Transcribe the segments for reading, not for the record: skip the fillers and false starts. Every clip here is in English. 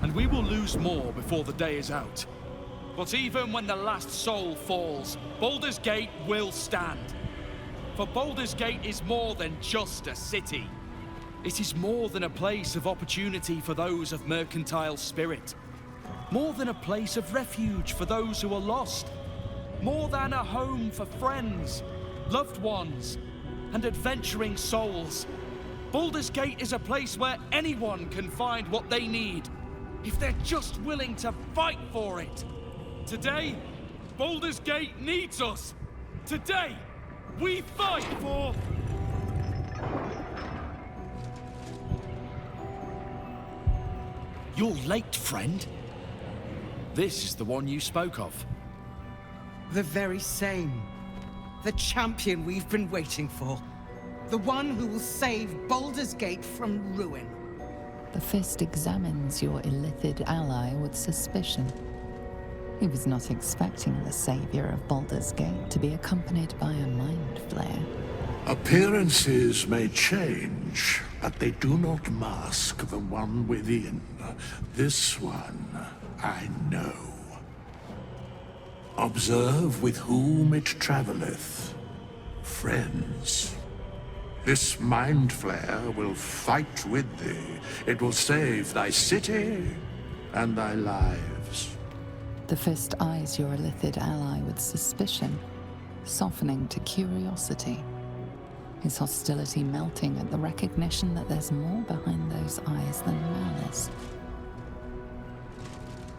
and we will lose more before the day is out. But even when the last soul falls, Baldur's Gate will stand. For Baldur's Gate is more than just a city. It is more than a place of opportunity for those of mercantile spirit. More than a place of refuge for those who are lost. More than a home for friends, loved ones, and adventuring souls. Baldur's Gate is a place where anyone can find what they need, if they're just willing to fight for it. Today, Baldur's Gate needs us. Today, we fight for... You're late, friend. This is the one you spoke of. The very same. The champion we've been waiting for. The one who will save Baldur's Gate from ruin. The Fist examines your illithid ally with suspicion. He was not expecting the savior of Baldur's Gate to be accompanied by a mind flayer. Appearances may change, but they do not mask the one within. This one, I know. Observe with whom it traveleth. Friends. This mind flare will fight with thee. It will save thy city and thy lives. The Fist eyes your illithid ally with suspicion, softening to curiosity. His hostility melting at the recognition that there's more behind those eyes than malice.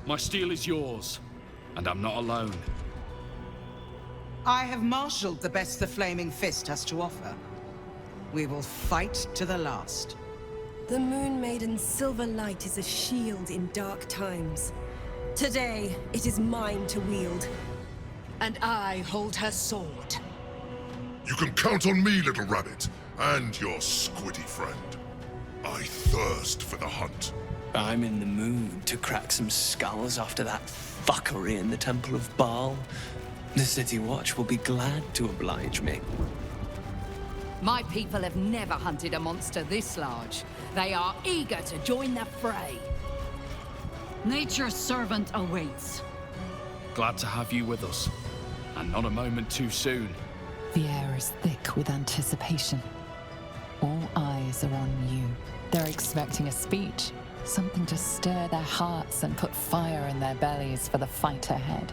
My steel is yours, and I'm not alone. I have marshaled the best the Flaming Fist has to offer. We will fight to the last. The Moon Maiden's silver light is a shield in dark times. Today, it is mine to wield. And I hold her sword. You can count on me, little rabbit, and your squiddy friend. I thirst for the hunt. I'm in the mood to crack some skulls after that fuckery in the Temple of Baal. The City Watch will be glad to oblige me. My people have never hunted a monster this large. They are eager to join the fray. Nature's servant awaits. Glad to have you with us, and not a moment too soon. The air is thick with anticipation. All eyes are on you. They're expecting a speech, something to stir their hearts and put fire in their bellies for the fight ahead.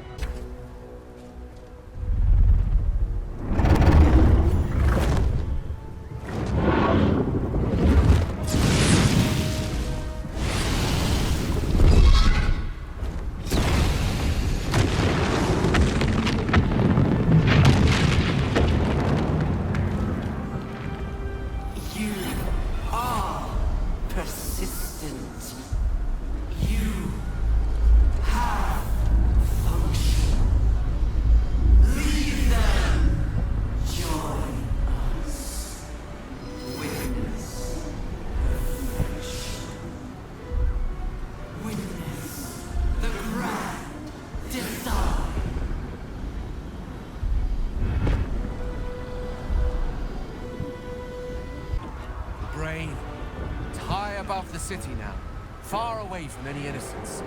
It's high above the city now, far away from any innocents.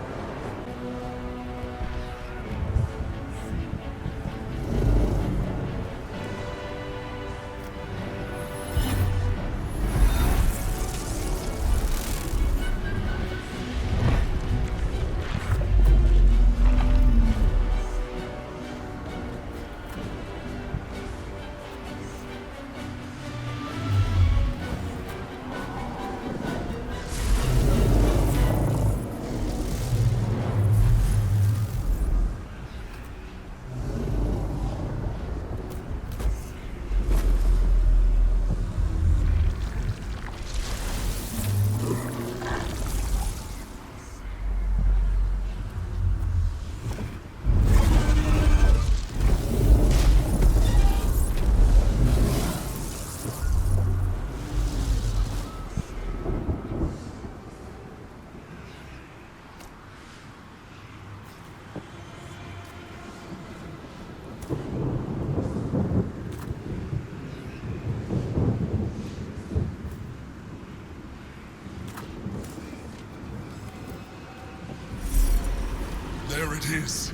There it is.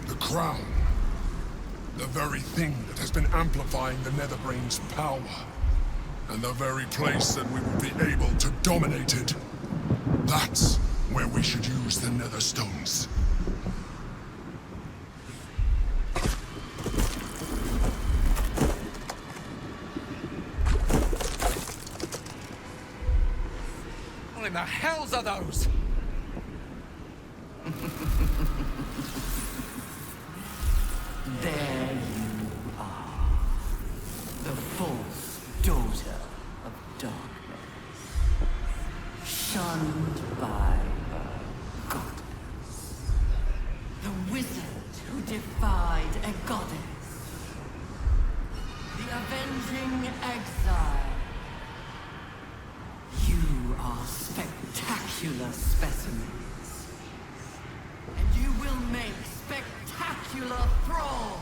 The crown. The very thing that has been amplifying the Netherbrain's power. And the very place that we will be able to dominate it. That's where we should use the Netherstones. What in the hells are those? There you are. The false daughter of darkness. Shunned by her goddess. The wizard who defied a goddess. The avenging exile. You are spectacular specimens. And you will make spectacular thralls!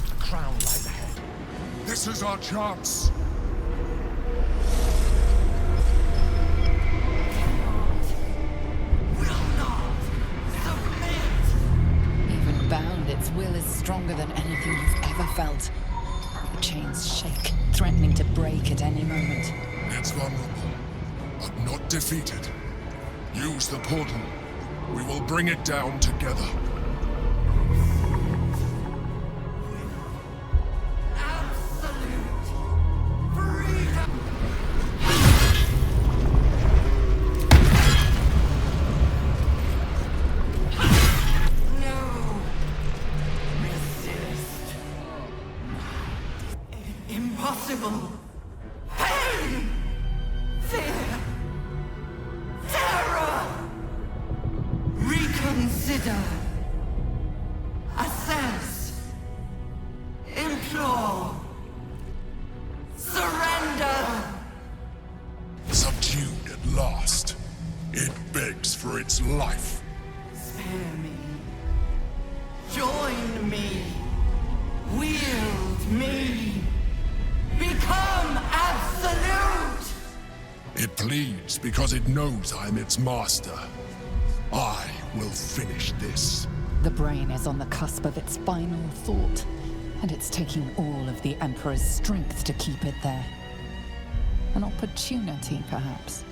The crown lies ahead. This is our chance. Even bound, its will is stronger than anything you've ever felt. The chains shake, threatening to break at any moment. It's vulnerable, but not defeated. Use the portal. We will bring it down together. Absolute freedom! No! Resist! Impossible! Pain! Fear! Terror! Reconsider! Assess! Implore! Surrender! Subdued at last. It begs for its life. Spare me. Join me. Wield me. Become absolute! It pleads because it knows I'm its master. I will finish this. The brain is on the cusp of its final thought, and it's taking all of the Emperor's strength to keep it there. An opportunity, perhaps.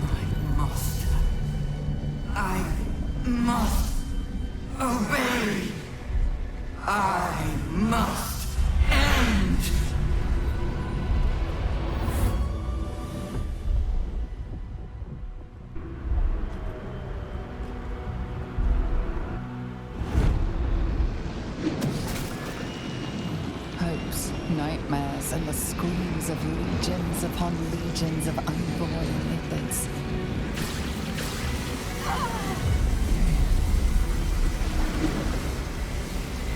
My master. I must obey. I must end. Hopes, nightmares, and the screams of legions upon legions of unborn lithids.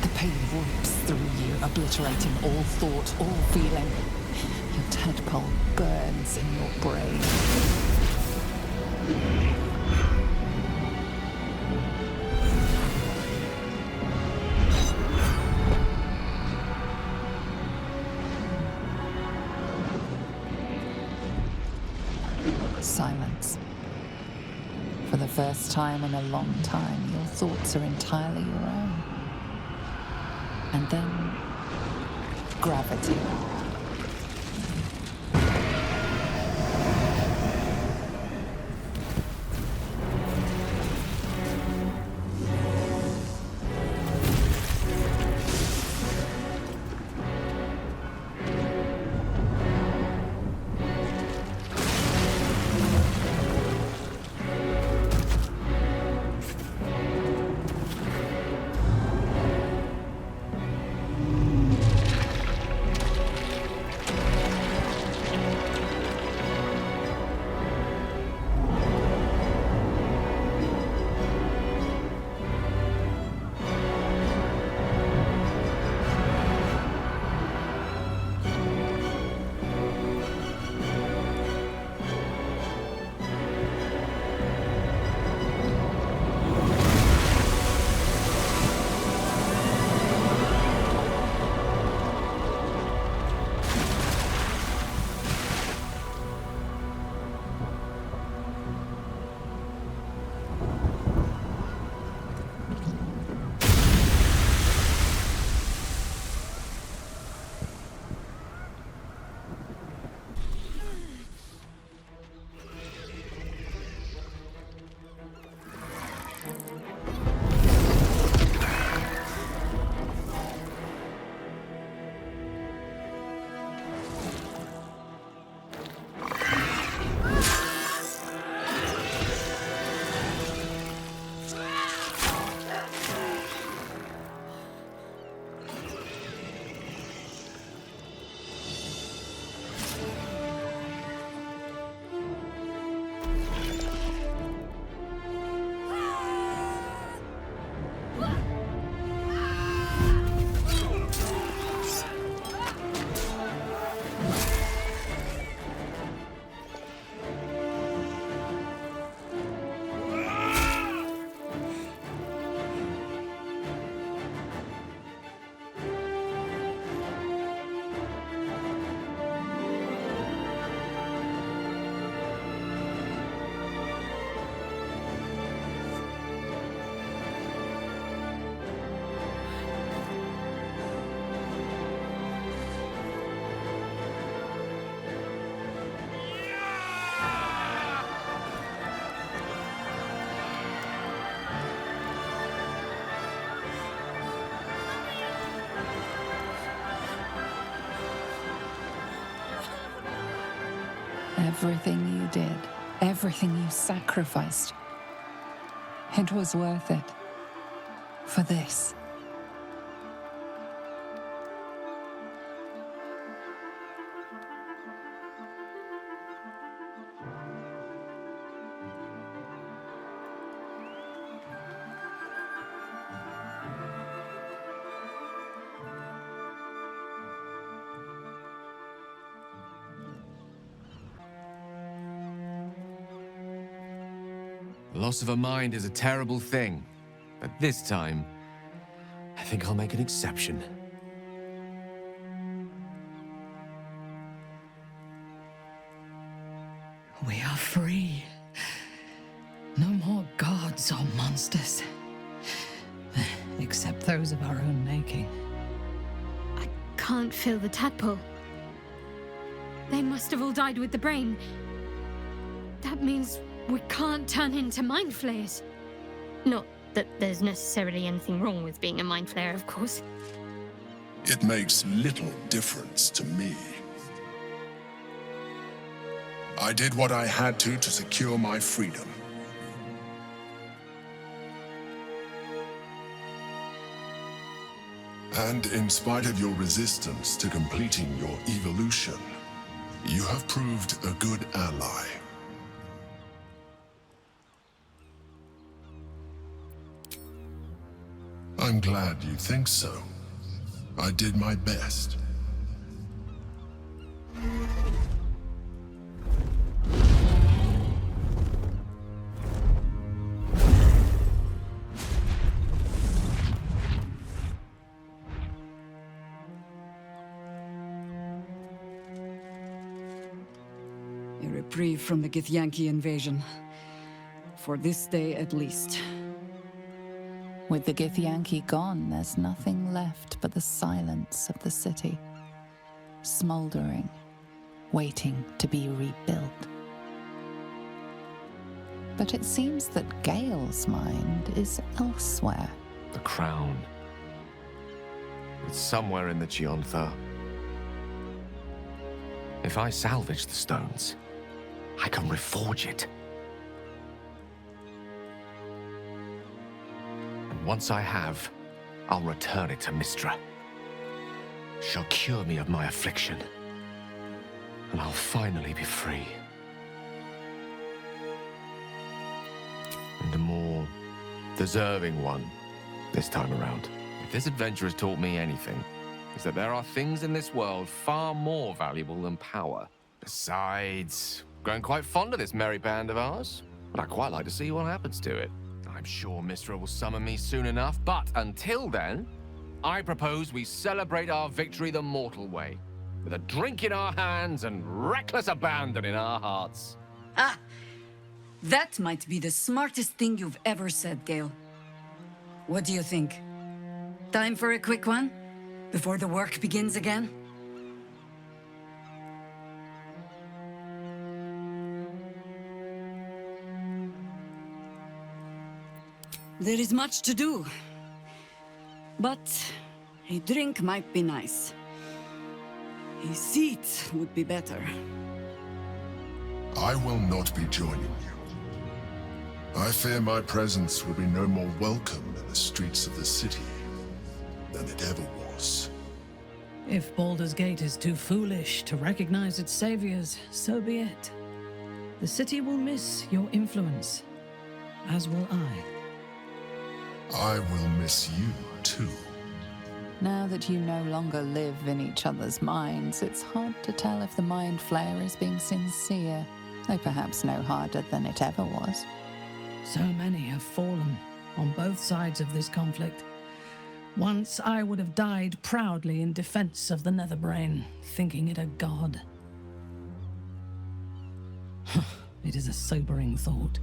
The pain whoops through you, obliterating all thought, all feeling. Your tadpole burns in your brain. Silence. For the first time in a long time, your thoughts are entirely your own. And then, gravity. Everything you did, everything you sacrificed, it was worth it. For this. The loss of a mind is a terrible thing, but this time, I think I'll make an exception. We are free. No more gods or monsters. Except those of our own making. I can't feel the tadpole. They must have all died with the brain. That means we can't turn into mind flayers. Not that there's necessarily anything wrong with being a mind flayer, of course. It makes little difference to me. I did what I had to secure my freedom. And in spite of your resistance to completing your evolution, you have proved a good ally. I'm glad you think so. I did my best. A reprieve from the Githyanki invasion. For this day at least. With the Githyanki gone, there's nothing left but the silence of the city. Smoldering, waiting to be rebuilt. But it seems that Gale's mind is elsewhere. The crown. It's somewhere in the Giontha. If I salvage the stones, I can reforge it. And once I have, I'll return it to Mystra. She'll cure me of my affliction, and I'll finally be free. And a more deserving one this time around. If this adventure has taught me anything, it's that there are things in this world far more valuable than power. Besides, growing quite fond of this merry band of ours, but I'd quite like to see what happens to it. I'm sure Mystra will summon me soon enough, but until then, I propose we celebrate our victory the mortal way, with a drink in our hands and reckless abandon in our hearts. Ah! That might be the smartest thing you've ever said, Gale. What do you think? Time for a quick one? Before the work begins again? There is much to do. But a drink might be nice. A seat would be better. I will not be joining you. I fear my presence will be no more welcome in the streets of the city than it ever was. If Baldur's Gate is too foolish to recognize its saviors, so be it. The city will miss your influence, as will I. I will miss you, too. Now that you no longer live in each other's minds, it's hard to tell if the Mind Flayer is being sincere, though perhaps no harder than it ever was. So many have fallen on both sides of this conflict. Once I would have died proudly in defense of the Netherbrain, thinking it a god. It is a sobering thought,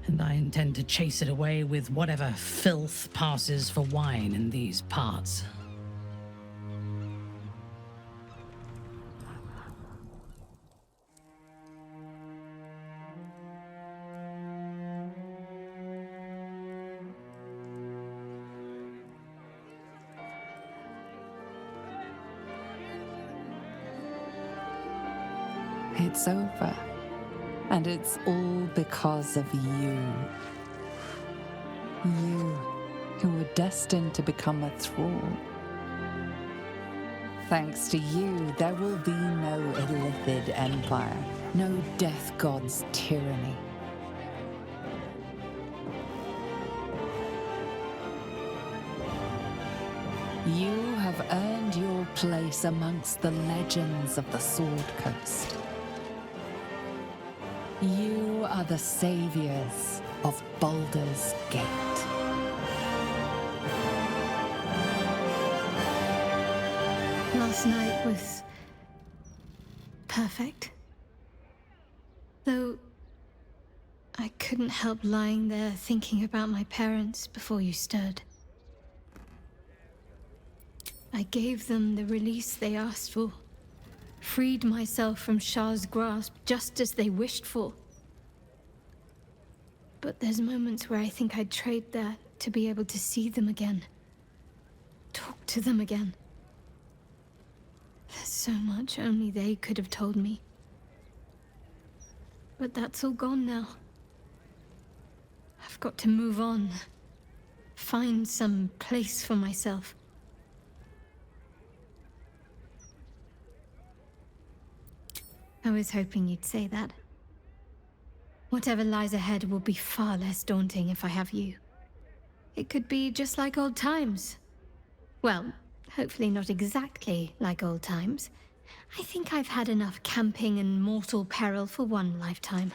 and I intend to chase it away with whatever filth passes for wine in these parts. It's over. And it's all because of you. You, who were destined to become a thrall. Thanks to you, there will be no Illithid Empire, no Death God's tyranny. You have earned your place amongst the legends of the Sword Coast. You are the saviors of Baldur's Gate. Last night was perfect. Though I couldn't help lying there thinking about my parents before you stirred. I gave them the release they asked for, freed myself from Shah's grasp just as they wished for. But there's moments where I think I'd trade that to be able to see them again, talk to them again. There's so much only they could have told me. But that's all gone now. I've got to move on, find some place for myself. I was hoping you'd say that. Whatever lies ahead will be far less daunting if I have you. It could be just like old times. Well, hopefully not exactly like old times. I think I've had enough camping and mortal peril for one lifetime.